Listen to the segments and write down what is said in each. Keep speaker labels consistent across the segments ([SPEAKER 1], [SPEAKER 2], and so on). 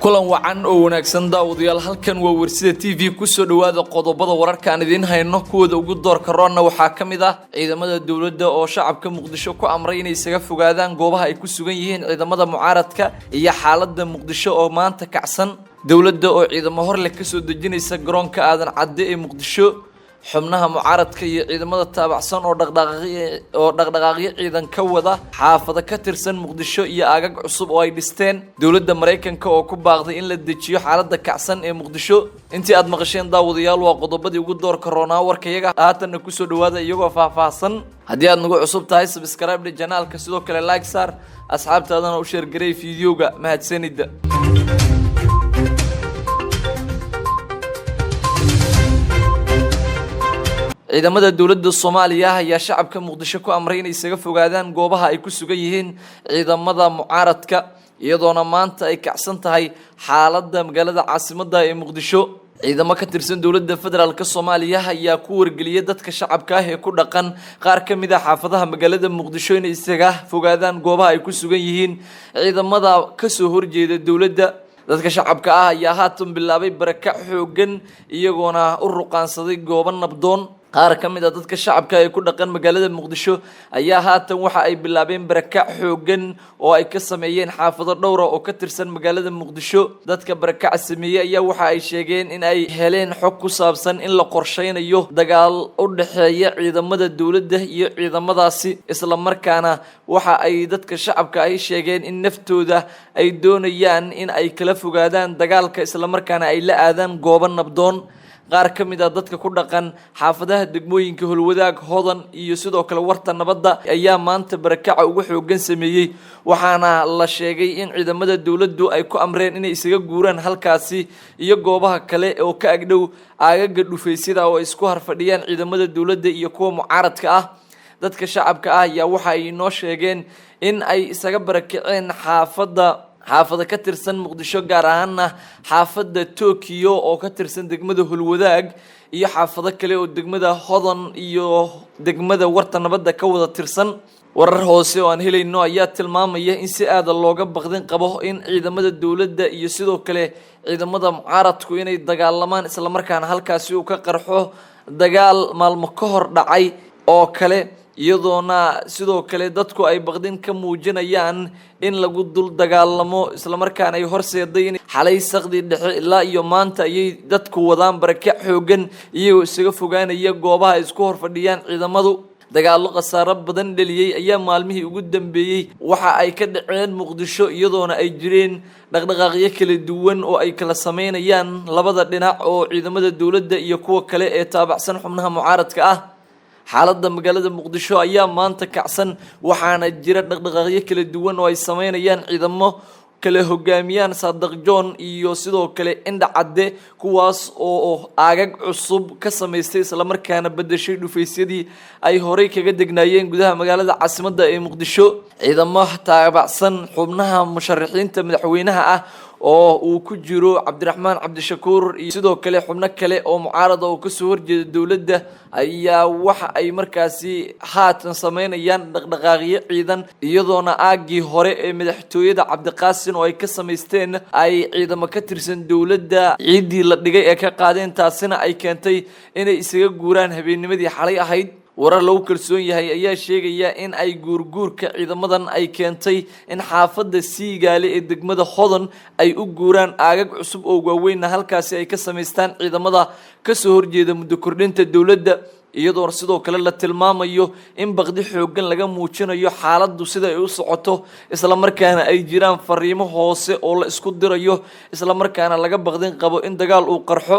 [SPEAKER 1] kulan wacan oo wanaagsan daawadayaal halkan waa Warsida TV ku soo dhawaada qodobada wararka aan idin hayno kuwada ugu doorka roonna waxaa kamid ah ciidamada dawladda oo shacabka Muqdisho ku amray inay isaga fogaadaan goobaha ay ku sugan yihiin ciidamada mucaaradka iyo xaaladda Muqdisho oo maanta kacsan dawladda oo ciidamo hor leh ka soo dejinaysa garoonka aadan cadde ee Muqdisho xubnaha mucaaradka iyo ciidamada taabacsan oo dhaqdhaqaaqyo ciidan ka wada xaafada ka tirsan Muqdisho iyo aagag cusub oo ay dhisteen dawladda Mareykanka oo ku baaqday in la dejiyo xaaladda kacsan ee Muqdisho intii aad maqasheen daawadayaal waa qodobadii ugu doorka roonaa warkayaga haatanna ku soo dhawaada iyagoo faahfaahsan haddii aad nagu cusub tahay subscribe channelka sidoo kale like saar asxaabtaadana u share gareey fiidiyoga mahadsanida ciidamada dawladda Soomaaliya ayaa shacabka Muqdisho ku amray inay isaga fogaadaan goobaha ay ku sugan yihiin ciidamada mucaaradka iyadoona maanta ay kacsan tahay xaaladda magaalada caasimadda ee Muqdisho ciidamo ka tirsan dawladda federaalka Soomaaliya ayaa ku wargeliyay dadka shacabka ah ee ku dhaqan qaar ka mid ah xaafadaha magaalada Muqdisho inay isaga fogaadaan goobaha ay ku sugan yihiin ciidamada ka soo horjeeda dawladda dadka shacabka ah ayaa haatan bilaabay barakac xoogan iyagoona u ruqaansaday goobo nabdoon qaar ka mid ah dadka shacabka ee ku dhaqan magaalada Muqdisho ayaa haatan waxa ay bilaabeen barakac xoogan oo ay ka sameeyeen xaafado dhowr ah oo ka tirsan magaalada Muqdisho dadka barakac sameeyay ayaa waxa ay sheegeen in ay heleen xog ku saabsan in la qorsheynayo dagaal u dhaxeeya ciidamada dawladda iyo ciidamadaasi isla markaana waxa ay dadka shacabka ay sheegeen in naftooda ay doonayaan in ay kala fogaadaan dagaalka isla markaana ay la aadaan goobo nabdoon qaar ka mid ah dadka ku dhaqan xaafadaha degmooyinka Holwadaag Hodan iyo sidoo kale Warta Nabadda ayaa maanta barakaca ugu xoogan sameeyay waxaana la sheegay in ciidamada dawladdu ay ku amreen inay isaga guuraan halkaasi iyo goobaha kale oo ka agdhow aagaga dhufeysida oo isku harfadhiyaan ciidamada dawladda iyo kuwa mucaaradka ah dadka shacabka ah ayaa waxa ay noo sheegeen in ay isaga barakaceen xaafada ka tirsan Muqdisho gaar ahaan xaafada Tokyo oo ka tirsan degmada Holwadaag iyo xaafado kale oo degmada Hodan iyo degmada Warta Nabadda ka wada tirsan warar hoose oo aan helayno ayaa tilmaamaya in si aad looga baqdin qabo in ciidamada dawladda iyo sidoo kale ciidamada mucaaradku inay dagaalamaan isla markaana halkaasi uu ka qarxo dagaal maalmo ka hor dhacay oo kale iyadoona sidoo kale dadku ay baqdin ka muujinayaan in lagu dul dagaalamo isla markaana ay horseeday in xalay saqdi dhexe ilaa iyo maanta ayay dadku wadaan barakac xoogan iyagoo isaga fogaanaya goobaha isku horfadhiyaan ciidamadu dagaallo khasaaro badan dhaliyay ayaa maalmihii ugu dambeeyay waxa ay ka dhaceen Muqdisho iyadoona ay jireen dhaqdhaqaaqyo kala duwan oo ay kala sameynayaan labada dhinac oo ciidamada dawladda iyo kuwa kale ee taabacsan xubnaha mucaaradka ah xaaladda magaalada Muqdisho ayaa maanta kacsan waxaana jira dhaqdhaqaaqyo kala duwan oo ay sameynayaan ciidamo kala hogaamiyaan Saadaq John iyo sidoo kale Indha Cadde kuwaas oo aagag cusub ka sameystay isla markaana bedeshay dhufeysyadii ay horey kaga degnaayeen gudaha magaalada caasimadda ee Muqdisho ciidamo taabacsan xubnaha musharaxiinta madaxweynaha ah oo uu ku jiro Cabdiraxmaan Cabdishakuur iyo sidoo kale xubno kale oo mucaarad oo ka soo horjeeda dawladda ayaa waxa ay markaasi haatan sameynayaan dhaqdhaqaaqyo ciidan iyadoona aagii hore ee madaxtooyada Cabdiqaasin oo ay ka sameysteen ay ciidamo ka tirsan dawladda ciidii la dhigay ee ka qaadeen taasina ay keentay inay isaga guuraan habeennimadii xalay ahayd warar lagu kalsoon yahay ayaa sheegaya in ay guurguurka ciidamadan ay keentay in xaafada Siigaale ee degmada Hodan ay u guuraan aagag cusub oo waaweyn halkaasi ay ka sameystaan ciidamada ka soo horjeeda muddo kordhinta dawladda iyadoo sidoo kale la tilmaamayo in baqdi xoogan laga muujinayo xaaladdu sida ay u socoto isla markaana ay jiraan fariimo hoose oo la isku dirayo isla markaana laga baqdin qabo in dagaal uu qarxo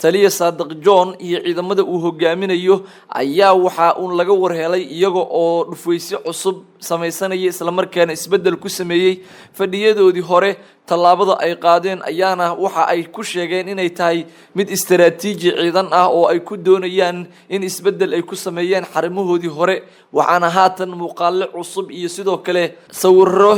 [SPEAKER 1] taliya Saadaq John iyo ciidamada uu hogaaminayo ayaa waxa uu laga warhelay iyaga oo dhufeysyo cusub sameysanaya isla markaana isbedel ku sameeyay fadhiyadoodii hore tallaabada ay qaadeen ayaana waxa ay ku sheegeen inay tahay mid istiraatiiji ciidan ah oo ay ku doonayaan in isbedel ay ku sameeyaan xarimahoodii hore waxaana haatan muuqaalo cusub iyo sidoo kale sawirro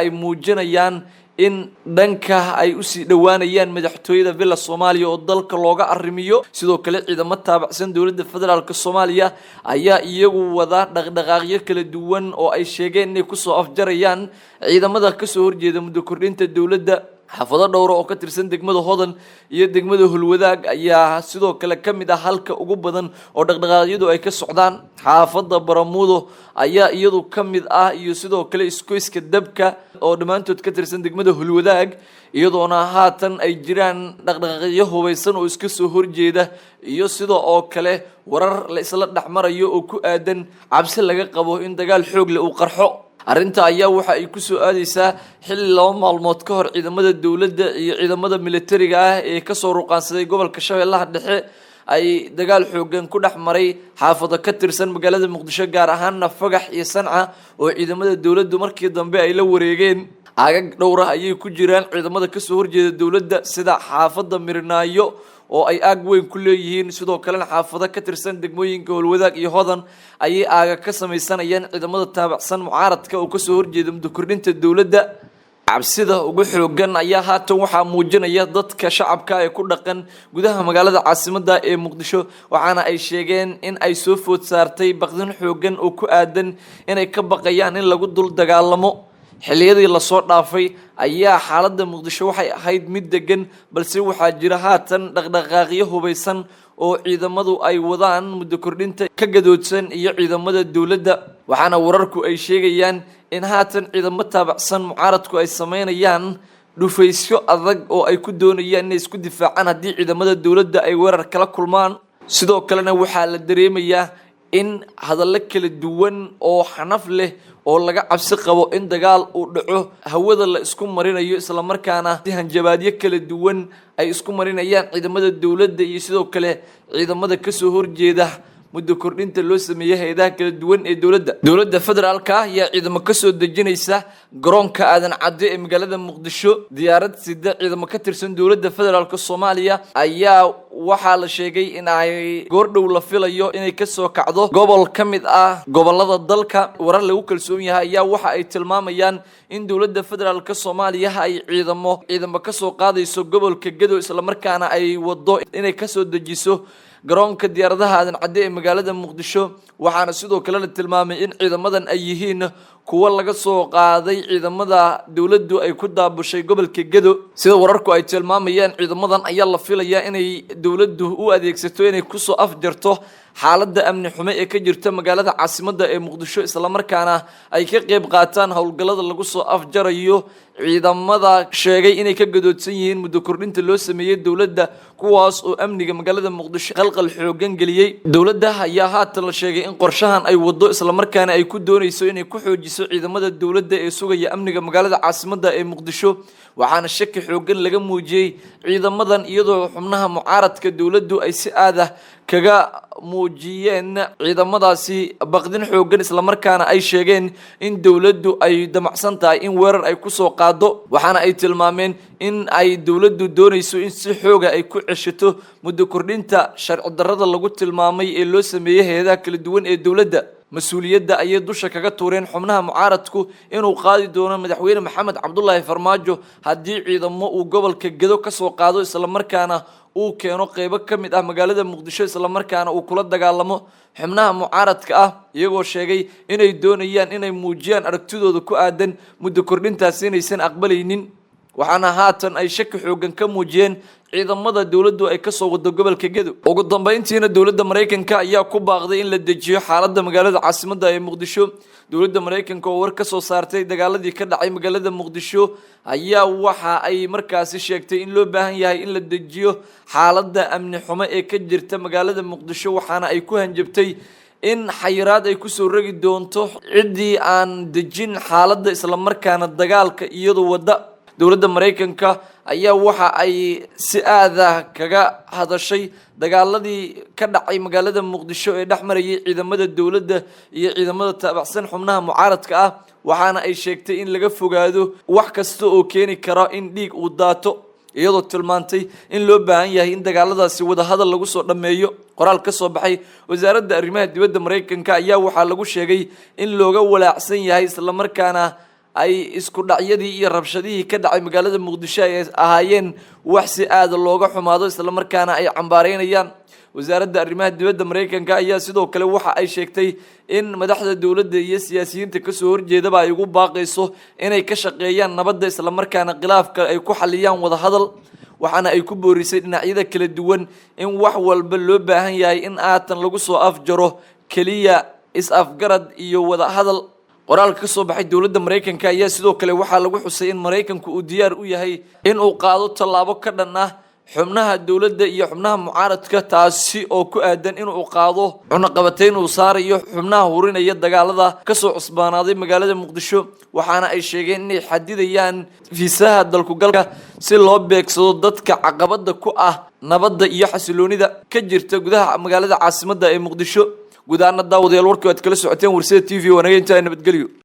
[SPEAKER 1] ay muujinayaan in dhanka ay u sii dhawaanayaan madaxtooyada Villa Soomaaliya oo dalka looga arrimiyo sidoo kale ciidamada taabacsan dawladda federaalka Soomaaliya ayaa iyagu wada dhaqdhaqaaqyo kala duwan oo ay sheegeen inay ku soo afjarayaan ciidamada ka soo horjeeda muddo kordhinta dawladda xaafado dhowr oo ka tirsan degmada Hodan iyo degmada Hulwadaag ayaa sidoo kale kamid ah halka ugu badan oo dhaqdhaqaaqyadu ay ka socdaan. xaafada Baramudo ayaa iyadu kamid ah iyo sidoo kale iskoyska dabka oo dhamaantood ka tirsan degmada Hulwadaag iyadoona haatan ay jiraan dhaqdhaqaaqyo hubeysan oo iska soo horjeeda iyo sidoo kale warar la isla dhaxmarayo oo ku aadan cabsi laga qabo in dagaal xoog leh uu qarxo. arrinta ayaa waxa ay ku soo aadaysaa xilli 2 maalmood ka hor ciidamada dawladda iyo ciidamada militariga ah ee ka soo ruqaansaday gobolka Shabeellaha Dhexe ay dagaal xoogan ku dhaxmaray xaafado ka tirsan magaalada Muqdisho gaar ahaan Fagax iyo Sanca oo ciidamada dawladdu markii dambe ay la wareegeen. aagag dhowr ah ayay ku jiraan ciidamada ka soo horjeeda dawladda sida xaafada Mirnaayo oo ay aag weyn ku leeyihiin sidoo kale xaafado ka tirsan degmooyinka Hulwadaag iyo Hodan ayay aaga ka samaysanayaan ciidamada taabacsan mucaaradka oo ka soo horjeeda muddo kordhinta dawladda. cabsida ugu xoogan ayaa haatan waxa muujinaya dadka shacabka ee ku dhaqan gudaha magaalada caasimadda ee Muqdisho waxaana ay sheegeen in ay soo food saartay baqdin xoogan oo ku aadan inay ka baqayaan in lagu dul dagaalamo. xilliyadii la soo dhaafay ayaa xaaladda Muqdisho waxay ahayd mid degan balse waxaa jira haatan dhaqdhaqaaqyo hubeysan oo ciidamadu ay wadaan muddo kordhinta ka gadoodsan iyo ciidamada dawladda waxaana wararku ay sheegayaan in haatan ciidamo taabacsan mucaaradku ay sameynayaan dhufaysyo adag oo ay ku doonayaan inay isku difaacaan haddii ciidamada dawladda ay weerar kala kulmaan. sidoo kalena waxaa la dareemayaa in hadallo kala duwan oo xanaf leh oo laga cabsi qabo in dagaal uu dhaco hawada la isku marinayo isla markaana hanjabaadyo kala duwan ay isku marinayaan ciidamada dawladda iyo sidoo kale ciidamada ka soo horjeeda muddo kordhinta loo sameeyay hay'adaha kala duwan ee dawladda federaalka ayaa ciidamo ka soo dejinaysa garoonka aadan cadde ee magaalada Muqdisho. diyaarad sida ciidamo ka tirsan dawladda federaalka Soomaaliya ayaa waxaa la sheegay in ay goordhow la filayo inay ka soo kacdo gobol kamid ah gobolada dalka. warar lagu kalsoon yahay ayaa waxa ay tilmaamayaan in dawladda federaalka Soomaaliya ay ciidamo ka soo qaadayso gobolka Gedo isla markaana ay wado inay ka soo dejiso garoonka diyaaradaha aadan cadde ee magaalada Muqdisho waxaana sidoo kale la tilmaamay in ciidamadan ay yihiin kuwa laga soo qaaday ciidamada dawladdu ay ku daabushay gobolka Gedo. sida wararku ay tilmaamayaan ciidamadan ayaa la filayaa inay dawladdu u adeegsato inay ku soo afjarto xaaladda amni xumo ee ka jirta magaalada caasimadda ee Muqdisho isla markaana ay ka qayb qaataan howlgallada lagu soo afjarayo ciidamada sheegay inay ka gadoodsan yihiin muddo kordhinta loo sameeyay dawladda kuwaas oo amniga magaalada Muqdisho qalqal xoogan geliyay. dawladda ayaa haatan la sheegay in qorshahan ay wado isla markaana ay ku doonayso inay ku xoojiso ciidamada dawladda ee sugaya amniga magaalada caasimadda ee Muqdisho waxaana shaki xoogan laga muujiyay ciidamadan iyadoo xubnaha mucaaradka dawladdu ay si aad ah kaga muujiyeen ciidamadaasi baqdin xoogan isla markaana ay sheegeen in dawladdu ay damacsan tahay in weerar ay ku soo qaado waxaana ay tilmaameen in ay dawladdu doonayso in si xooga ay ku ceshato muddo kordhinta sharci darrada lagu tilmaamay ee loo sameeyay hay'adaha kala duwan ee dawladda. mas-uuliyadda ayay dusha kaga tuureen xubnaha mucaaradku inuu qaadi doono madaxweyne Maxamed Cabdullaahi Farmaajo haddii ciidamo uu gobolka Gedo ka soo qaado isla markaana uu keeno qaybo kamid ah magaalada Muqdisho isla markaana uu kula dagaalamo xubnaha mucaaradka ah iyagoo sheegay inay doonayaan inay muujiyaan aragtidooda ku aadan muddo kordhintaas inaysan aqbalaynin waxaana haatan ay shaki xoogan ka muujiyeen ciidamada dawladdu ay ka soo wado gobolka Gedo. ugu dambeyntiina dawladda Mareykanka ayaa ku baaqday in la dejiyo xaaladda magaalada caasimadda ee Muqdisho. dawladda Mareykanka oo war ka soo saartay dagaaladii ka dhacay magaalada Muqdisho ayaa waxa ay markaasi sheegtay in loo baahan yahay in la dejiyo xaaladda amni xumo ee ka jirta magaalada Muqdisho waxaana ay ku hanjabtay in xayiraad ay ku soo ragi doonto ciddii aan dejin xaaladda isla markaana dagaalka iyadoo wada. dawladda Mareykanka ayaa waxa ay si aad ah kaga hadashay dagaaladii ka dhacay magaalada Muqdisho ee dhaxmarayay ciidamada dawladda iyo ciidamada taabacsan xubnaha mucaaradka ah waxaana ay sheegtay in laga fogaado wax kasta oo keeni kara in dhiig uu daato iyadoo tilmaantay in loo baahan yahay in dagaaladaasi wada hadal lagu soo dhameeyo. qoraal ka soo baxay wasaaradda arrimaha dibadda Mareykanka ayaa waxaa lagu sheegay in looga walaacsan yahay isla markaana ay isku dhacyadii iyo rabshadihii ka dhacay magaalada muqdisho ay ahaayeen wax si aad looga xumaado isla markaana ay cambaareynayaan. wasaaradda arrimaha dibadda Mareykanka ayaa sidoo kale waxa ay sheegtay in madaxda dawladda iyo siyaasiyiinta ka soo horjeedaba ay ugu baaqayso inay ka shaqeeyaan nabadda isla markaana khilaafka ay ku xaliyaan wada hadal, waxaana ay ku boorisay dhinacyada kala duwan in wax walba loo baahan yahay in aatan lagu soo afjaro kaliya is-afgarad iyo wada hadal. qoraalka ka soo baxay dawladda Mareykanka ayaa sidoo kale waxaa lagu xusay in Mareykanku uu diyaar u yahay in uu qaado tallaabo ka dhan ah xubnaha dawladda iyo xubnaha mucaaradka, taasi oo ku aadan in uu qaado cunaqabatayn uu saarayo xubnaha hurinaya dagaalada ka soo cusbaanaaday magaalada Muqdisho, waxaana ay sheegeen inay xadidayaan fiisaha dalku galka si loo beegsado dadka caqabada ku ah nabadda iyo xasiloonida ka jirta gudaha magaalada caasimadda ee Muqdisho. gudaana daawadayaal warkii aad kala socoteen Warsida TV wanaagsan nabadgelyo.